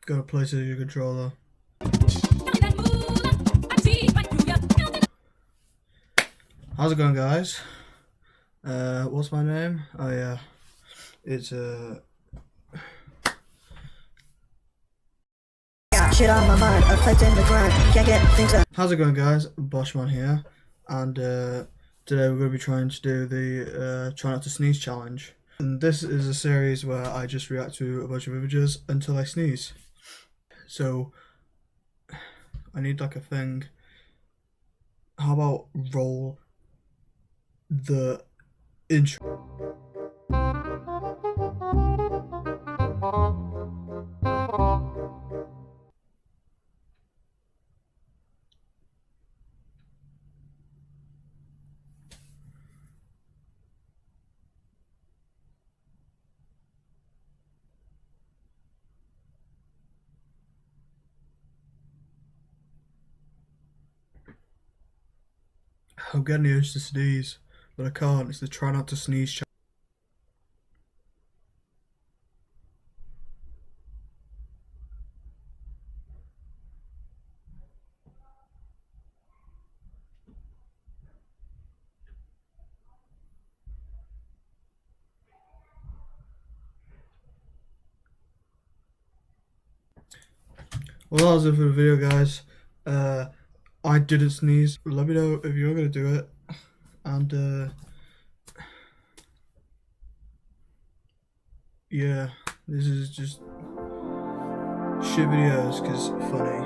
Gotta place it as your controller. How's it going, guys? What's my name? Oh yeah, it's Shit on my mind, a fight in the grind, can't get things done. How's it going, guys? Boshmaan here, and today we're going to be trying to do the try not to sneeze challenge. And this is a series where I just react to a bunch of images until I sneeze. So I need like a thing. How about roll the intro? I'm getting the urge to sneeze, but I can't. It's the try not to sneeze challenge. Well, that was it for the video, guys. I didn't sneeze. Let me know if you're gonna do it. And yeah, this is just shit videos because funny.